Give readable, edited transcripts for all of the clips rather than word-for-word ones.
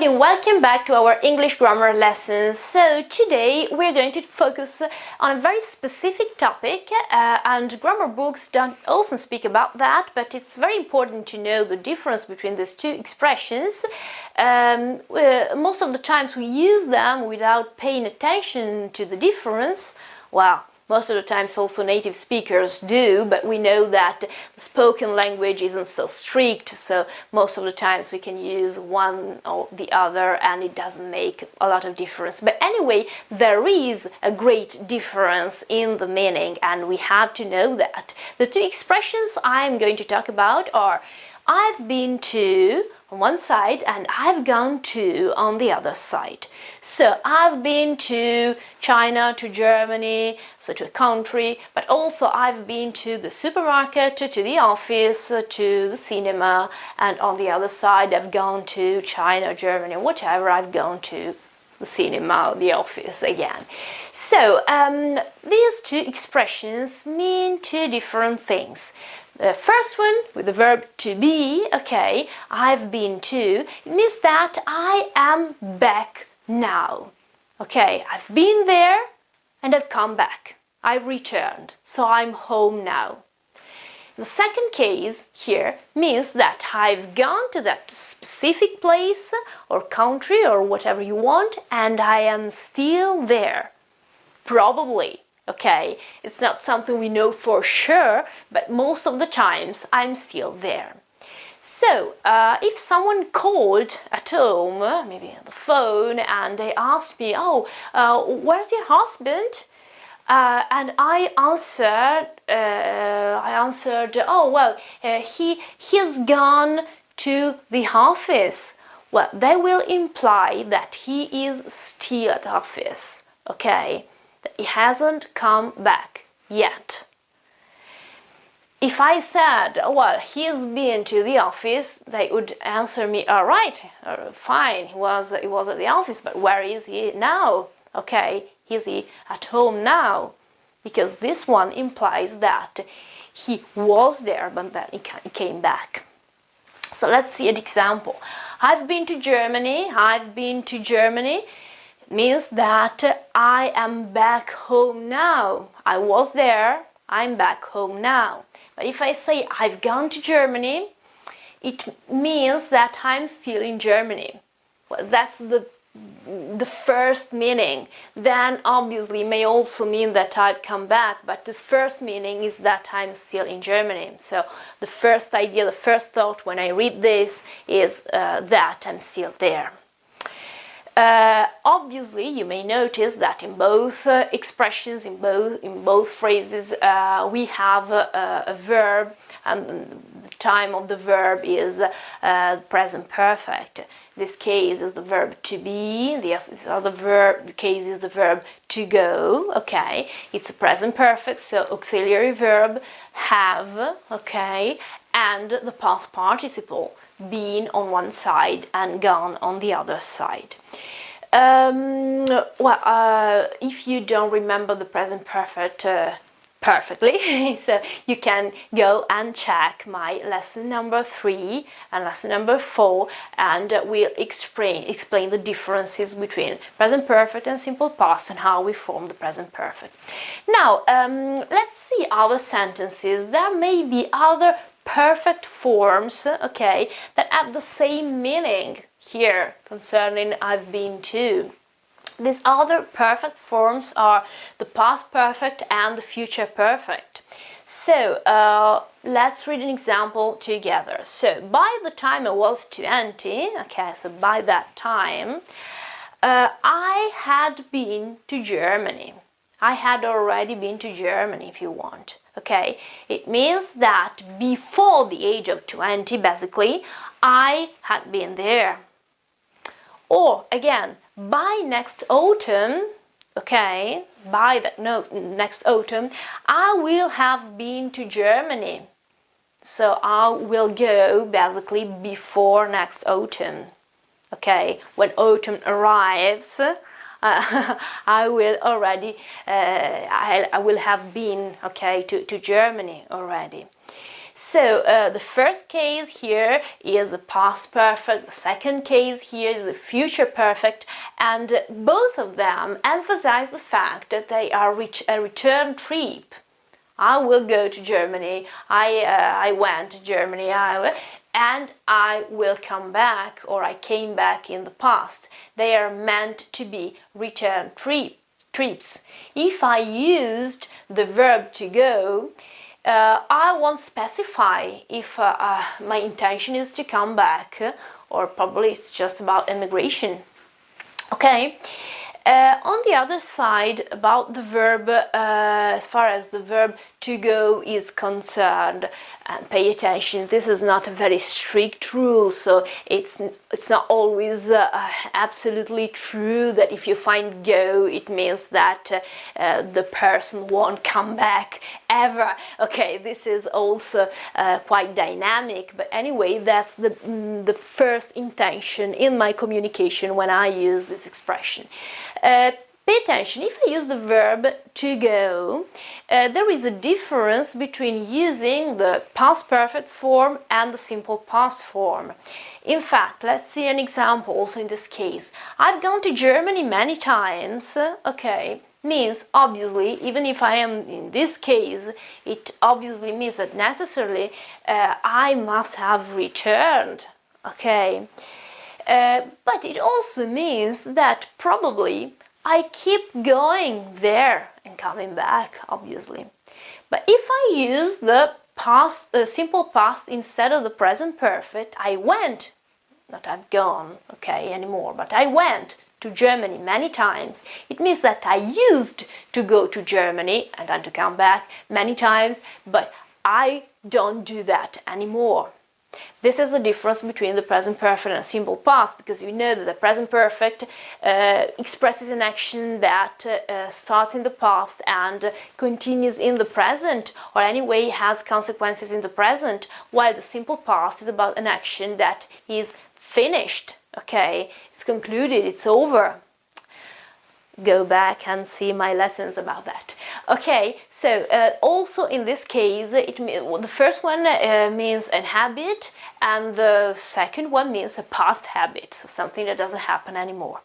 everybody, and welcome back to our English grammar lessons. So today we're going to focus on a very specific topic, and grammar books don't often speak about that, but it's very important to know the difference between these two expressions. Most of the times we use them without paying attention to the difference. Well, most of the times also native speakers do, but we know that the spoken language isn't so strict, so most of the times we can use one or the other and it doesn't make a lot of difference. But anyway, there is a great difference in the meaning and we have to know that. The two expressions I'm going to talk about are I've been to on one side and I've gone to on the other side. So I've been to China, to Germany, so to a country, but also I've been to the supermarket, to the office, to the cinema, and on the other side I've gone to China, Germany, whatever, I've gone to the cinema, the office again. So these two expressions mean two different things. The first one, with the verb to be, okay, I've been to, it means that I am back now. Okay, I've been there and I've come back. I've returned, so I'm home now. The second case here means that I've gone to that specific place or country or whatever you want and I am still there. Probably. Okay, it's not something we know for sure, but most of the times I'm still there. So, if someone called at home, maybe on the phone, and they asked me, where's your husband? And I answered, he's gone to the office. Well, they will imply that he is still at the office, okay? That he hasn't come back yet. If I said, well, he's been to the office, they would answer me, all right, fine, he was at the office, but where is he now? Okay, is he at home now? Because this one implies that he was there, but then he came back. So let's see an example. I've been to Germany, means that I am back home now. I was there, I'm back home now. But if I say I've gone to Germany, it means that I'm still in Germany. Well, that's the first meaning. Then obviously it may also mean that I've come back, but the first meaning is that I'm still in Germany. So the first idea, the first thought when I read this is that I'm still there. Obviously, you may notice that in both expressions, in both phrases, we have a verb, and the time of the verb is present perfect. This case is the verb to be. This other case is the verb to go. Okay, it's a present perfect, so auxiliary verb have. Okay, and the past participle, been on one side and gone on the other side. If you don't remember the present perfect perfectly, so you can go and check my lesson number 3 and lesson number 4, and we'll explain the differences between present perfect and simple past and how we form the present perfect. Now, let's see other sentences. There may be other perfect forms, okay, that have the same meaning here concerning I've been to. These other perfect forms are the past perfect and the future perfect. So let's read an example together. So by the time I was 20, okay, so by that time, I had been to Germany. I had already been to Germany, if you want. Okay, it means that before the age of 20, basically, I had been there. Or again, by next autumn, okay, by that next autumn, I will have been to Germany. So I will go basically before next autumn. Okay, when autumn arrives, I will already, I will have been, okay, to Germany already. So the first case here is the past perfect, the second case here is the future perfect, and both of them emphasize the fact that they are a return trip. I will go to Germany, I went to Germany, and I will come back, or I came back in the past. They are meant to be return trips. If I used the verb to go, I won't specify if my intention is to come back, or probably it's just about immigration. Okay? On the other side, about the verb, as far as the verb to go is concerned, and pay attention, this is not a very strict rule, so it's not always absolutely true that if you find go, it means that the person won't come back ever. Okay, this is also quite dynamic, but anyway, that's the first intention in my communication when I use this expression. Pay attention, if I use the verb to go, there is a difference between using the past perfect form and the simple past form. In fact, let's see an example also in this case. I've gone to Germany many times, okay, means obviously, even if I am in this case, it obviously means that necessarily I must have returned, okay. But it also means that probably I keep going there and coming back, obviously. But if I use the past, simple past instead of the present perfect, I went, not I've gone, okay, anymore, but I went to Germany many times. It means that I used to go to Germany and then to come back many times, but I don't do that anymore. This is the difference between the present perfect and simple past, because you know that the present perfect expresses an action that starts in the past and continues in the present, or anyway has consequences in the present, while the simple past is about an action that is finished, okay, it's concluded, it's over. Go back and see my lessons about that. Okay, so also in this case, the first one means a habit, and the second one means a past habit, so something that doesn't happen anymore.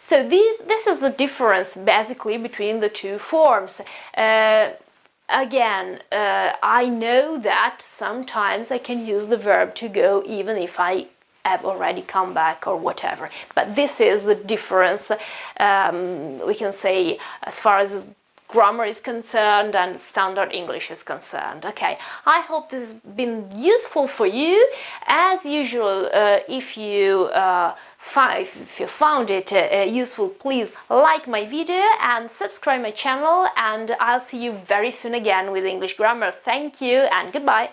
So this is the difference basically between the two forms. Again, I know that sometimes I can use the verb to go even if I have already come back or whatever, but this is the difference, we can say, as far as grammar is concerned and standard English is concerned. Okay, I hope this has been useful for you. As usual, if you found it useful, please like my video and subscribe my channel, and I'll see you very soon again with English grammar. Thank you and goodbye.